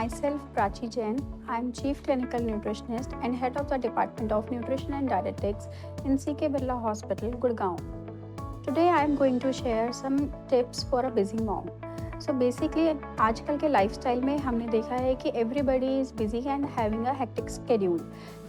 myself Prachi Jain. I am Chief Clinical Nutritionist and Head of the Department of Nutrition and Dietetics in CK Birla Hospital, Gurgaon. Today I am going to share some tips for a busy mom. So basically आजकल के lifestyle में हमने देखा है कि everybody is busy and having a hectic schedule,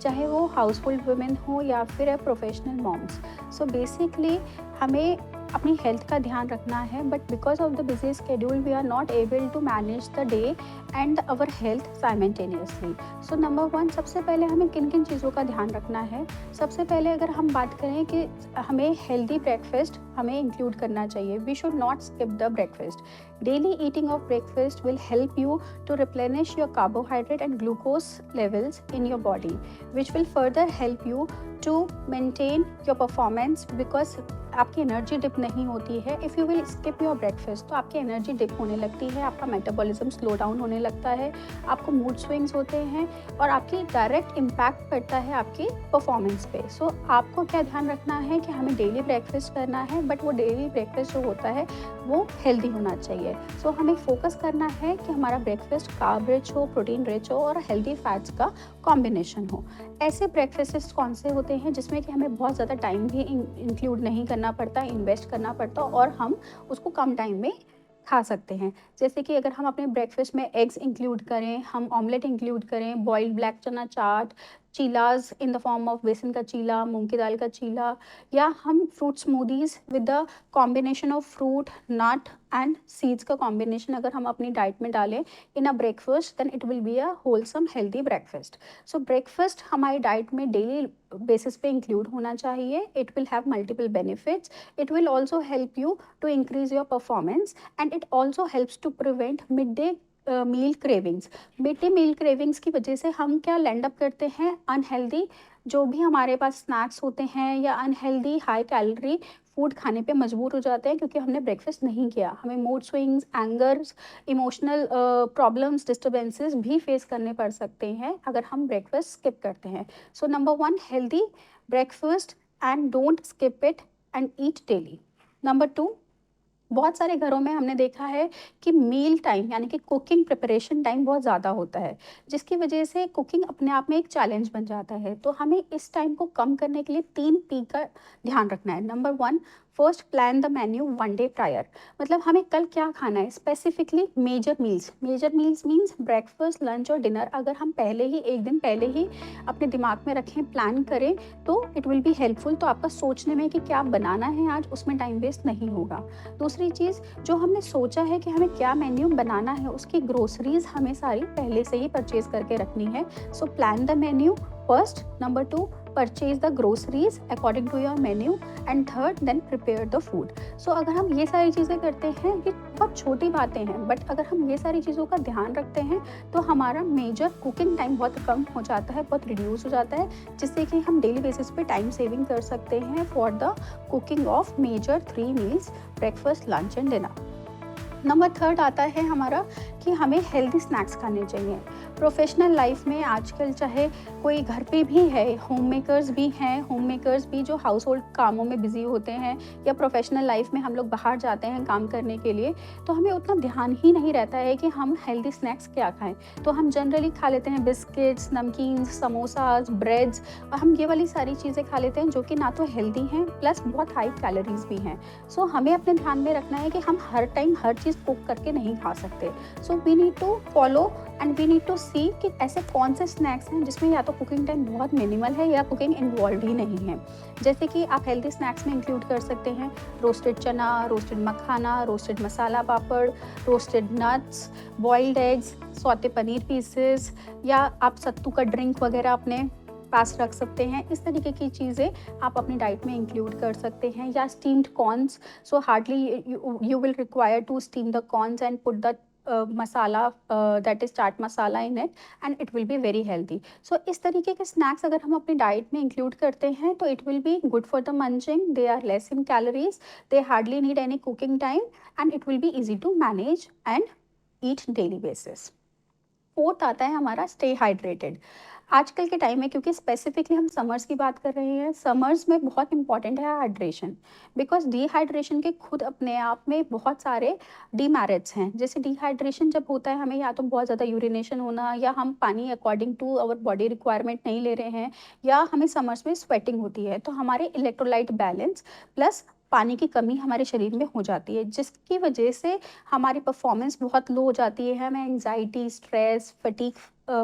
चाहे वो house hold women हो या फिर प्रोफेशनल मॉम्स. सो बेसिकली हमें अपनी हेल्थ का ध्यान रखना है, but because of the busy schedule we are not able to manage the day and our health simultaneously. So number one, सबसे पहले हमें किन किन चीज़ों का ध्यान रखना है. सबसे पहले अगर हम बात करें कि हमें हेल्दी ब्रेकफास्ट हमें इंक्लूड करना चाहिए. We should not skip the breakfast. Daily eating of breakfast will help you to replenish your carbohydrate and glucose levels in your body, which will further help you to maintain your performance because आपकी energy dip नहीं होती है. If you will skip your breakfast तो आपकी energy dip होने लगती है, आपका मेटाबॉलिज्म स्लो डाउन होने लगता है, आपको मूड स्विंग्स होते हैं और आपकी डायरेक्ट इम्पैक्ट पड़ता है आपकी परफॉर्मेंस पे. सो आपको क्या ध्यान रखना है कि हमें डेली ब्रेकफास्ट करना है, बट वो डेली ब्रेकफास्ट जो होता है वो हेल्दी होना चाहिए. सो हमें फोकस करना है कि हमारा ब्रेकफास्ट कार्ब रिच हो, प्रोटीन रिच हो और हेल्दी फैट्स का कॉम्बिनेशन हो. ऐसे ब्रेकफास्ट कौन से होते हैं जिसमें कि हमें बहुत ज़्यादा टाइम भी इंक्लूड नहीं करना पड़ता, इन्वेस्ट करना पड़ता और हम उसको कम टाइम में खा सकते हैं. जैसे कि अगर हम अपने ब्रेकफास्ट में एग्स इंक्लूड करें, हम ऑमलेट इंक्लूड करें, बॉइल्ड ब्लैक चना चाट, चीलाज इन द फॉर्म ऑफ बेसन का चीला, मूंग की दाल का चीला, या हम fruit smoothies with the combination of fruit, nut and seeds का कॉम्बिनेशन अगर हम अपनी डाइट में डालें in a breakfast, then it will be a wholesome healthy breakfast. So breakfast हमारी डाइट में डेली बेसिस पे इंक्लूड होना चाहिए. It will have multiple benefits. It will also help you to increase your performance and it also helps to prevent mid day meal cravings. Mid day meal cravings की वजह से हम क्या land up करते हैं, unhealthy जो भी हमारे पास स्नैक्स होते हैं या अनहेल्दी हाई कैलोरी फूड खाने पे मजबूर हो जाते हैं क्योंकि हमने ब्रेकफास्ट नहीं किया. हमें mood swings, angers, emotional problems, disturbances भी फेस करने पड़ सकते हैं अगर हम ब्रेकफास्ट स्किप करते हैं. सो number one, healthy breakfast and don't skip it and eat daily. Number two, बहुत सारे घरों में हमने देखा है कि मील टाइम यानी कि कुकिंग प्रिपरेशन टाइम बहुत ज़्यादा होता है, जिसकी वजह से कुकिंग अपने आप में एक चैलेंज बन जाता है. तो हमें इस टाइम को कम करने के लिए 3 P का ध्यान रखना है. Number one, first plan the menu 1 day prior. मतलब हमें कल क्या खाना है, specifically major meals. Major meals means breakfast, lunch और डिनर अगर हम पहले ही एक दिन पहले ही अपने दिमाग में रखें, प्लान करें, तो इट विल बी हेल्पफुल. तो आपका सोचने में कि क्या बनाना है आज, उसमें टाइम वेस्ट नहीं होगा. दूसरी चीज़, जो हमने सोचा है कि हमें क्या मेन्यू बनाना है, उसकी ग्रोसरीज हमें सारी पहले से ही परचेज करके रखनी है. So plan the menu first. Number two, purchase the groceries according to your menu. And third, then prepare the food. So अगर हम ये सारी चीज़ें करते हैं, ये बहुत छोटी बातें हैं, बट अगर हम ये सारी चीज़ों का ध्यान रखते हैं तो हमारा मेजर कुकिंग टाइम बहुत कम हो जाता है, बहुत रिड्यूस हो जाता है, जिससे कि हम डेली बेसिस पे टाइम सेविंग कर सकते हैं for the cooking of major 3 meals, breakfast, lunch and dinner. Number third आता है हमारा कि हमें हेल्दी स्नैक्स खाने चाहिए. प्रोफेशनल लाइफ में आजकल चाहे कोई घर पे भी है, होम मेकर्स भी जो हाउस होल्ड कामों में बिजी होते हैं, या प्रोफेशनल लाइफ में हम लोग बाहर जाते हैं काम करने के लिए, तो हमें उतना ध्यान ही नहीं रहता है कि हम हेल्दी स्नैक्स क्या खाएं. तो हम जनरली खा लेते हैं बिस्किट्स, नमकीन्स, समोसाज, ब्रेड्स, और हम ये वाली सारी चीज़ें खा लेते हैं जो कि ना तो हेल्दी हैं प्लस बहुत हाई कैलोरीज भी हैं. सो हमें अपने ध्यान में रखना है कि हम हर टाइम हर चीज़ कुक करके नहीं खा सकते. So we need to follow and we need to see कि ऐसे कौन से स्नैक्स हैं जिसमें या तो कुकिंग टाइम बहुत मिनिमल है या कुकिंग इन्वॉल्व ही नहीं है. जैसे कि आप हेल्दी स्नैक्स में इंक्लूड कर सकते हैं roasted chana, roasted makhana, roasted masala papad, roasted nuts, boiled eggs, saute paneer pieces, या आप सत्तू का ड्रिंक वगैरह अपने पास रख सकते हैं. इस तरीके की चीज़ें आप अपनी डाइट में इंक्लूड कर सकते हैं. या steamed corns. So hardly you will require to steam the corns and put the masala, that is chaat masala in it, and it will be very healthy. So इस तरीके के स्नैक्स अगर हम अपनी डाइट में इंक्लूड करते हैं तो it will be good for the munching. They are less in calories, they hardly need any cooking time, and it will be easy to manage and eat daily basis. Fourth आता है हमारा stay hydrated. आजकल के time में, क्योंकि specifically हम summers की बात कर रहे हैं, समर्स में बहुत इंपॉर्टेंट है हाइड्रेशन। बिकॉज डिहाइड्रेशन के खुद अपने आप में बहुत सारे डीमेरिट्स हैं। जैसे डिहाइड्रेशन जब होता है, हमें या तो बहुत ज़्यादा यूरिनेशन होना, या हम पानी according to our body requirement नहीं ले रहे हैं, या हमें समर्स में स्वेटिंग होती है, तो हमारे इलेक्ट्रोलाइट बैलेंस प्लस पानी की कमी हमारे शरीर में हो जाती है, जिसकी वजह से हमारी परफॉर्मेंस बहुत लो हो जाती है। हमें एंग्जाइटी, स्ट्रेस, फटीग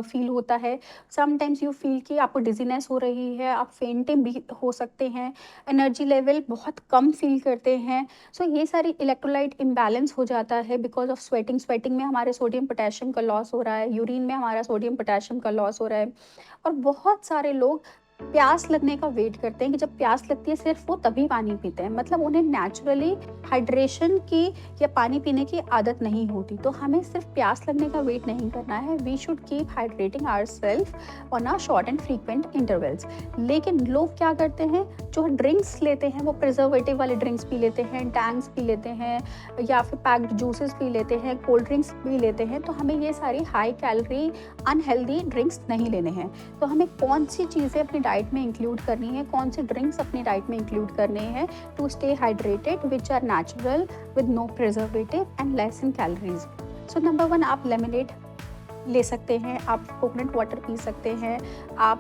फील होता है। समटाइम्स यू फील कि आपको डिजीनेस हो रही है, आप फेंटिंग भी हो सकते हैं, एनर्जी लेवल बहुत कम फील करते हैं। सो ये सारी इलेक्ट्रोलाइट इम्बैलेंस हो जाता है बिकॉज ऑफ स्वेटिंग। स्वेटिंग में हमारे सोडियम पोटेशियम का लॉस हो रहा है, यूरिन में हमारा सोडियम पोटेशियम का लॉस हो रहा है। और बहुत सारे लोग प्यास लगने का वेट करते हैं कि जब प्यास लगती है सिर्फ वो तभी पानी पीते हैं, मतलब उन्हें नेचुरली हाइड्रेशन की या पानी पीने की आदत नहीं होती। तो हमें सिर्फ प्यास लगने का वेट नहीं करना है, we should keep hydrating ourselves on a short and frequent intervals. लेकिन लोग क्या करते हैं, जो ड्रिंक्स लेते हैं वो प्रिजर्वेटिव वाले ड्रिंक्स पी लेते हैं, टैंक्स पी लेते हैं, या फिर पैक्ड जूसेस पी लेते हैं, कोल्ड ड्रिंक्स पी लेते हैं। तो हमें ये सारी हाई कैलोरी अनहेल्दी ड्रिंक्स नहीं लेने हैं। तो हमें कौन सी चीज़ें अपनी डाइट में इंक्लूड करनी है, कौन सी ड्रिंक्स अपनी डाइट में इंक्लूड करने हैं to stay hydrated, which are natural with no preservative and less in calories. So number 1, आप लेमनेड ले सकते हैं, आप कोकोनट वाटर पी सकते हैं, आप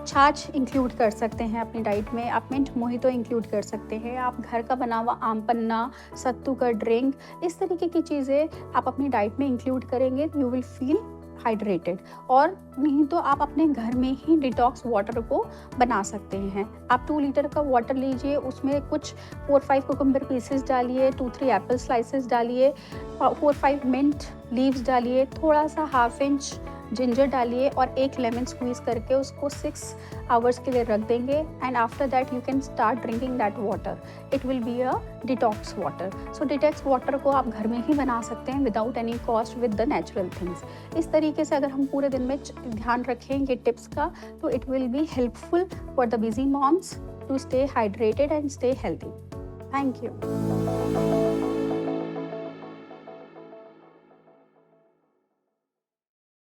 छाछ इंक्लूड कर सकते हैं अपनी डाइट में, आप मिंट मोहितो इंक्लूड कर सकते हैं, आप घर का बना हुआ आम पन्ना, सत्तू का ड्रिंक, इस तरीके की चीज़ें आप अपनी डाइट में इंक्लूड करेंगे, यू विल फील हाइड्रेटेड। और नहीं तो आप अपने घर में ही डिटॉक्स वाटर को बना सकते हैं। आप 2 लीटर का वाटर लीजिए, उसमें कुछ 4-5 कुकुम्बर पीसेस डालिए, 2-3 एप्पल स्लाइसेस डालिए, 4-5 मिंट लीव्स डालिए, थोड़ा सा 1/2 इंच जिंजर डालिए, और 1 लेमन स्क्वीज़ करके उसको 6 आवर्स के लिए रख देंगे। And after that you can start drinking that water, it will be a detox water. So detox water को आप घर में ही बना सकते हैं without any cost, with the natural things. इस तरीके से अगर हम पूरे दिन में ध्यान रखें ये टिप्स का, तो it will be helpful for the busy moms to stay hydrated and stay healthy. Thank you.